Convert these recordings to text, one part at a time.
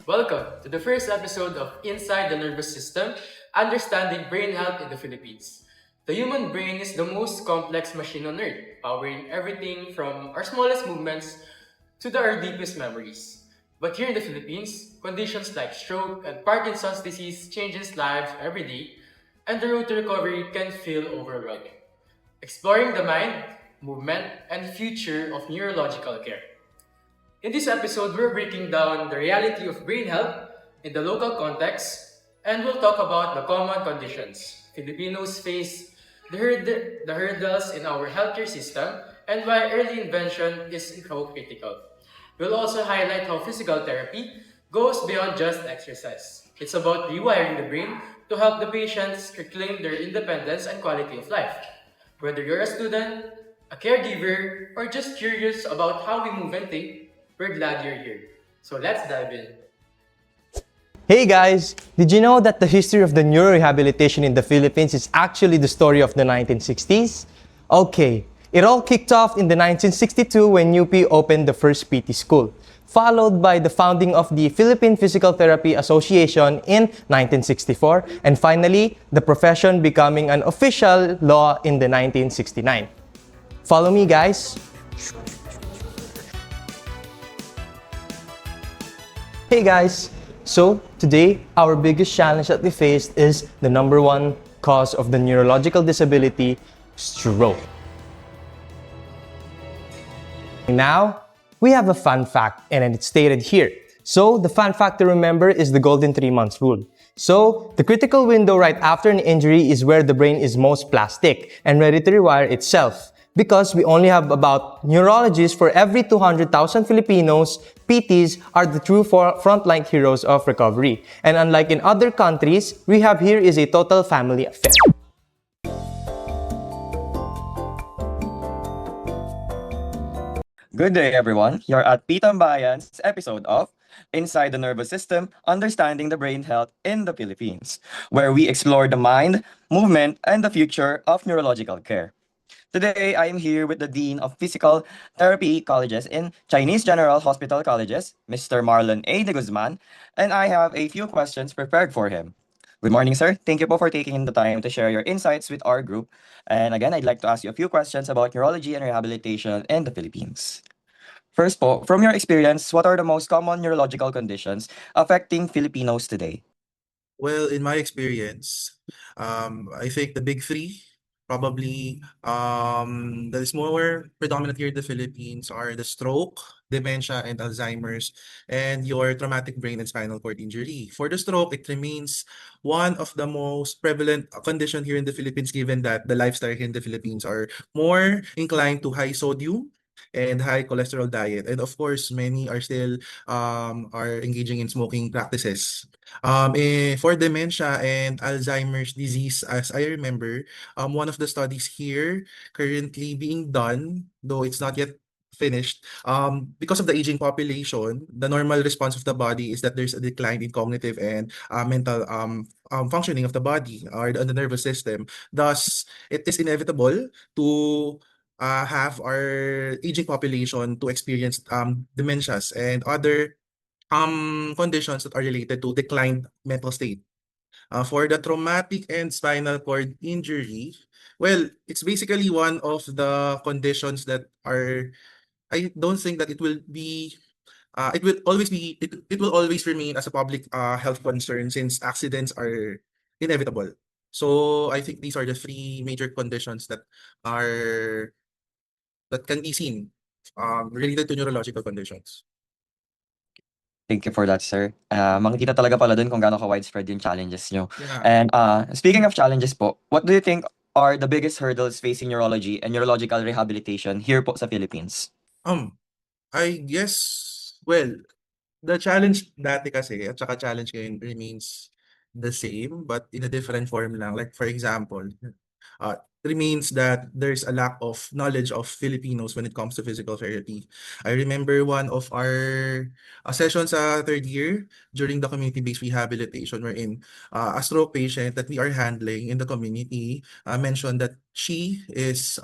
Welcome to the first episode of Inside the Nervous System Understanding Brain Health in the Philippines. The human brain is the most complex machine on earth, powering everything from our smallest movements to our deepest memories. But here in the Philippines, conditions like stroke and Parkinson's disease changes lives every day, and the road to recovery can feel overwhelming. Exploring the mind, movement, and future of neurological care. In this episode, we're breaking down the reality of brain health in the local context, and we'll talk about the common conditions Filipinos face, the hurdles in our healthcare system, and why early intervention is so critical. We'll also highlight how physical therapy goes beyond just exercise. It's about rewiring the brain to help the patients reclaim their independence and quality of life. Whether you're a student, a caregiver, or just curious about how we move and think, we're glad you're here. So let's dive in. Hey guys! Did you know that the history of the neurorehabilitation in the Philippines is actually the story of the 1960s? Okay, it all kicked off in the 1962 when UP opened the first PT school, followed by the founding of the Philippine Physical Therapy Association in 1964, and finally, the profession becoming an official law in the 1969. Follow me guys! Hey guys! So, today, our biggest challenge that we faced is the number one cause of the neurological disability, stroke. Now, we have a fun fact and it's stated here. So, the fun fact to remember is the golden 3 months rule. So, the critical window right after an injury is where the brain is most plastic and ready to rewire itself. Because we only have about neurologists for every 200,000 Filipinos, PTs are the true frontline heroes of recovery. And unlike in other countries, rehab here is a total family affair. Good day, everyone. You're at Pitang Bayan's episode of Inside the Nervous System Understanding the Brain Health in the Philippines, where we explore the mind, movement, and the future of neurological care. Today, I am here with the Dean of Physical Therapy Colleges in Chinese General Hospital Colleges, Mr. Marlon A. de Guzman, and I have a few questions prepared for him. Good morning, sir. Thank you po for taking the time to share your insights with our group. And again, I'd like to ask you a few questions about neurology and rehabilitation in the Philippines. First po, from your experience, what are the most common neurological conditions affecting Filipinos today? Well, in my experience, I think the big three probably that is more predominant here in the Philippines are the stroke, dementia, and Alzheimer's, and your traumatic brain and spinal cord injury. For the stroke, it remains one of the most prevalent condition here in the Philippines, given that the lifestyle here in the Philippines are more inclined to high sodium and high cholesterol diet. And of course, many are still are engaging in smoking practices. For dementia and Alzheimer's disease, as I remember, one of the studies here currently being done, though it's not yet finished, because of the aging population, the normal response of the body is that there's a decline in cognitive and mental functioning of the body or the nervous system. Thus, it is inevitable to have our aging population to experience dementias and other conditions that are related to declined mental state. For the traumatic and spinal cord injury, well, it's basically one of the conditions that are, I don't think that it will be, it will always remain as a public health concern since accidents are inevitable. So I think these are the three major conditions are, that can be seen related to neurological conditions. Thank you for that, sir. Makikita talaga pala dun kung gaano ka-widespread yung challenges nyo. Yeah. And speaking of challenges po, what do you think are the biggest hurdles facing neurology and neurological rehabilitation here po sa Philippines? I guess, well, the challenge dati kasi at saka challenge ngayon remains the same but in a different form lang. Like for example, remains that there's a lack of knowledge of Filipinos when it comes to physical therapy. I remember one of our sessions sa third year during the community-based rehabilitation wherein a stroke patient that we are handling in the community mentioned that she is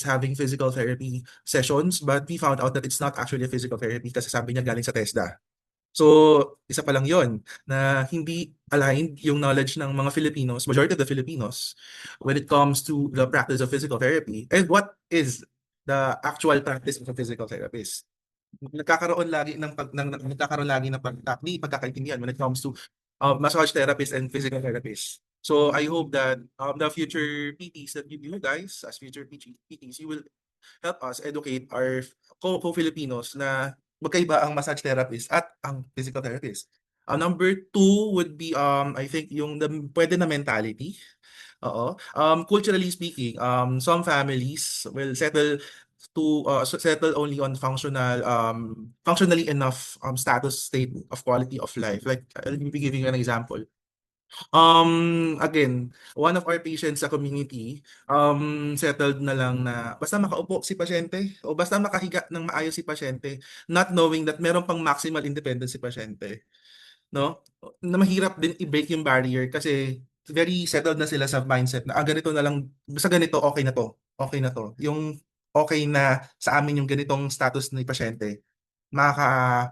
having physical therapy sessions, but we found out that it's not actually a physical therapy kasi sabi niya galing sa TESDA. So, isa pa lang yon na hindi aligned yung knowledge ng mga Filipinos, majority of the Filipinos, when it comes to the practice of physical therapy and what is the actual practice of a physical therapist. Nagkakaroon lagi ng pagkakaintindihan when it comes to massage therapist and physical therapist. So I hope that the future PTs that you guys as future PTs, you will help us educate our co-Filipinos na magkaiba ang massage therapist at ang physical therapist. Number two would be I think yung pwede na mentality. Oo. Culturally speaking, some families will settle only on functionally enough status state of quality of life. Like I'll be giving you an example. Again, one of our patients sa community, settled na lang na basta makaupo si pasyente o basta makahiga ng maayos si pasyente, not knowing that meron pang maximal independence si pasyente, no? Na mahirap din i-break yung barrier kasi very settled na sila sa mindset na ganito na lang, basta ganito okay na to, okay na to. Yung okay na sa amin yung ganitong status ni pasyente, makaka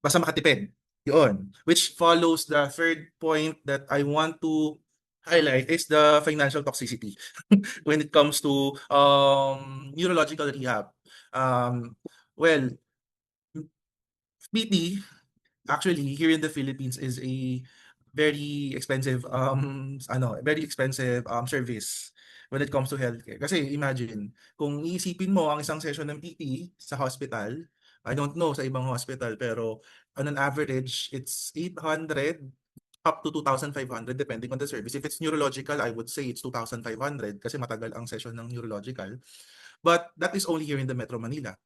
basta makatipid. Yun. Which follows the third point that I want to highlight is the financial toxicity when it comes to neurological rehab. Well, PT actually here in the Philippines is a very expensive service when it comes to healthcare. Kasi imagine, kung iisipin mo ang isang session ng PT sa hospital, I don't know sa ibang hospital pero on an average it's 800 up to 2,500 depending on the service. If it's neurological, I would say it's 2,500 kasi matagal ang session ng neurological. But that is only here in the Metro Manila.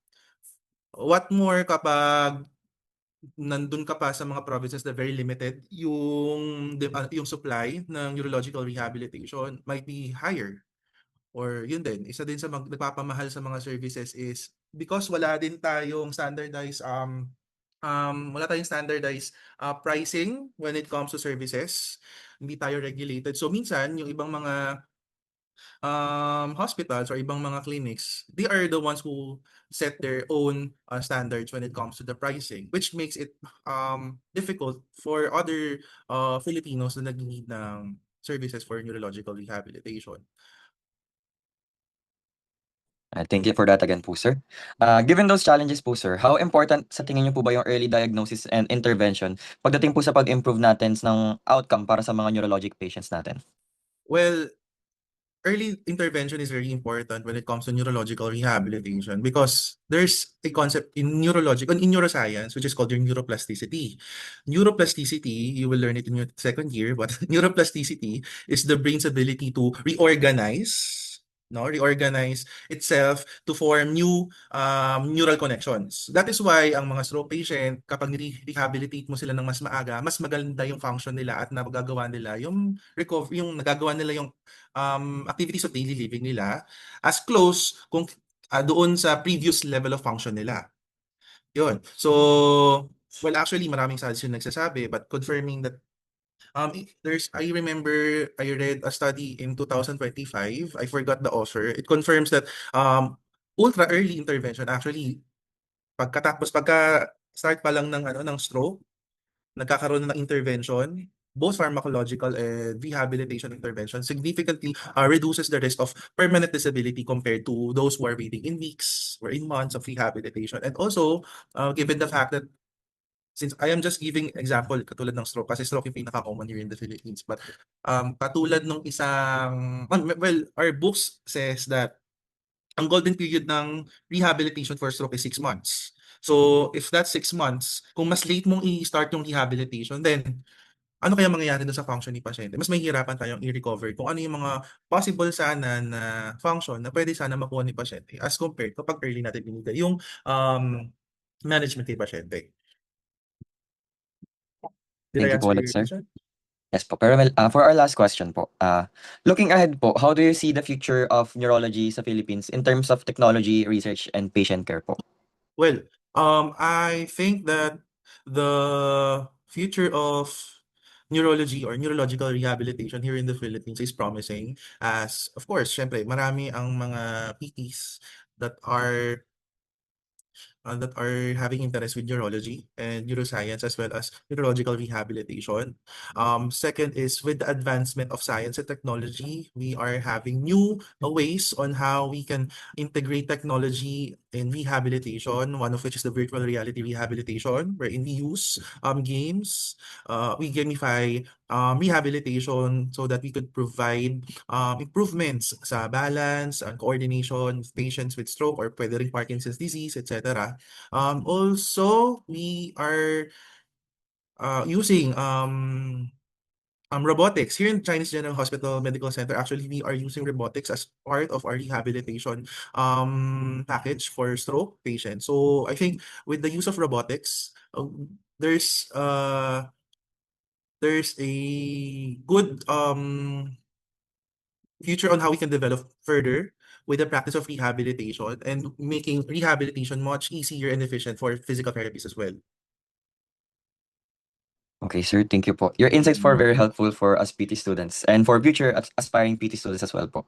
What more kapag nandun ka pa sa mga provinces na very limited, yung supply ng neurological rehabilitation might be higher. Or yun din, isa din sa nagpapamahal sa mga services is because wala tayong standardized pricing when it comes to services. Hindi tayo regulated. So minsan, yung ibang mga hospitals or ibang mga clinics, they are the ones who set their own standards when it comes to the pricing, which makes it difficult for other Filipinos na nag-need ng services for neurological rehabilitation. Thank you for that again po, sir. Given those challenges po, sir, how important sa tingin niyo po ba yung early diagnosis and intervention pagdating po sa pag-improve natin ng outcome para sa mga neurologic patients natin? Well, early intervention is very important when it comes to neurological rehabilitation because there's a concept in neuroscience which is called your neuroplasticity. Neuroplasticity, you will learn it in your second year, but neuroplasticity is the brain's ability to reorganize itself to form new neural connections. That is why ang mga stroke patient, kapag rehabilitate mo sila ng mas maaga, mas maganda yung function nila at nagagawa nila yung activities of daily living nila as close kung doon sa previous level of function nila. Yun. So, well, actually, maraming studies yung nagsasabi, but confirming that I remember I read a study in 2025. I forgot the author. It confirms that ultra early intervention actually pagka start pa lang ng stroke, nagkakaroon na ng intervention, both pharmacological and rehabilitation intervention significantly reduces the risk of permanent disability compared to those who are waiting in weeks or in months of rehabilitation. And also, given the fact that since I am just giving example katulad ng stroke kasi stroke yung pinaka-common here in the Philippines, but katulad nung our books says that ang golden period ng rehabilitation for stroke is 6 months. So if that's 6 months, kung mas late mong i-start yung rehabilitation, then ano kaya mangyayari doon sa function ni pasyente? Mas mahihirapan tayong i-recover kung ano yung mga possible sana na function na pwede sana makuha ni pasyente as compared kapag early natin binigay yung management kay pasyente. Did Thank I you po answer ulit, your sir. question? Yes po. Pero for our last question po, looking ahead po, how do you see the future of neurology sa Philippines in terms of technology, research, and patient care po? Well, I think that the future of neurology or neurological rehabilitation here in the Philippines is promising as, of course, syempre, marami ang mga PTs that are that are having interest with neurology and neuroscience as well as neurological rehabilitation. Second is with the advancement of science and technology, we are having new ways on how we can integrate technology in rehabilitation, one of which is the virtual reality rehabilitation, wherein we use games, we gamify rehabilitation so that we could provide improvements sa balance and coordination of patients with stroke or pwede rin Parkinson's disease, etc. Also, we are using robotics here in Chinese General Hospital Medical Center. Actually, we are using robotics as part of our rehabilitation package for stroke patients. So I think with the use of robotics, there's a good future on how we can develop further with the practice of rehabilitation and making rehabilitation much easier and efficient for physical therapies as well. Okay, sir. Thank you po. Your insights were very helpful for us PT students and for future aspiring PT students as well po.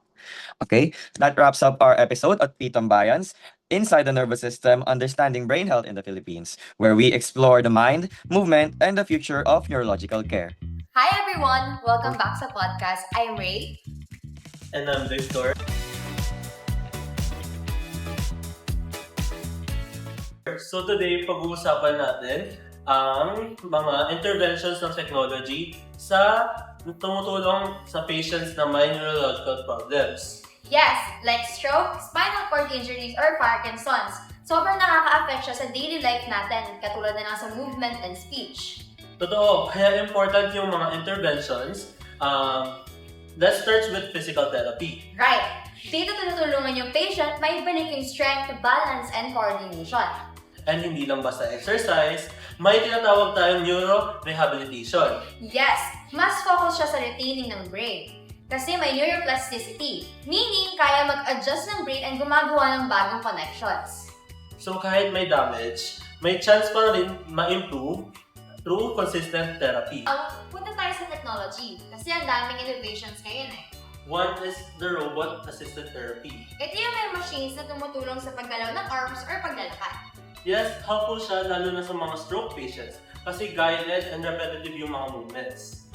Okay, that wraps up our episode at Pitong Bayans, Inside the Nervous System, Understanding Brain Health in the Philippines, where we explore the mind, movement, and the future of neurological care. Hi everyone! Welcome back sa podcast. I am Ray. And I'm Victor. So today, pag-uusapan natin ang mga interventions ng technology sa tumutulong sa patients na may neurological problems. Yes, like stroke, spinal cord injuries, or Parkinson's. Sobrang nakaka-affect siya sa daily life natin, katulad na lang sa movement and speech. Totoo, kaya important yung mga interventions. Let's start with physical therapy. Right. Dito tinutulungan yung patient may balik yung strength, balance, and coordination. And hindi lang basta exercise, may tinatawag tayong neuro-rehabilitation. Yes, mas focus siya sa retaining ng brain. Kasi may neuroplasticity, meaning kaya mag-adjust ng brain and gumagawa ng bagong connections. So kahit may damage, may chance pa rin ma-improve through consistent therapy. Punta tayo sa technology, kasi ang daming innovations ngayon eh. One is the robot-assisted therapy. Ito yung may machines na tumutulong sa paggalaw ng arms or paglalakad. Yes, helpful siya lalo na sa mga stroke patients kasi guided and repetitive yung mga movements.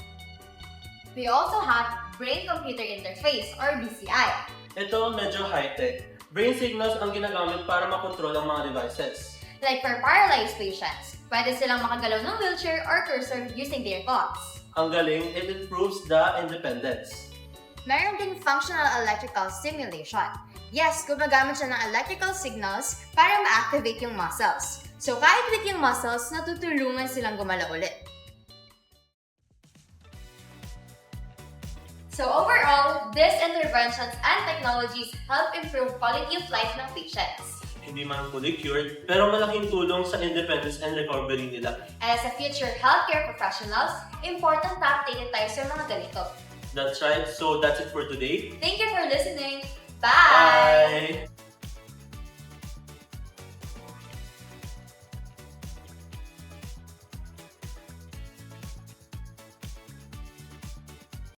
We also have Brain-Computer Interface or BCI. Ito medyo high-tech. Brain signals ang ginagamit para makontrol ang mga devices. Like for paralyzed patients, pwede silang makagalaw ng wheelchair or cursor using their thoughts. Ang galing, it improves the independence. Meron ding functional electrical stimulation. Yes, gumagamit siya ng electrical signals para ma-activate yung muscles. So kahit weak yung muscles, natutulungan silang gumalaw ulit. So overall, these interventions and technologies help improve quality of life ng patients. Hindi man fully cured, pero malaking tulong sa independence and recovery nila. And as a future healthcare professionals, important na updated tayo sa mga ganito. That's right, so that's it for today. Thank you for listening. Bye! Bye!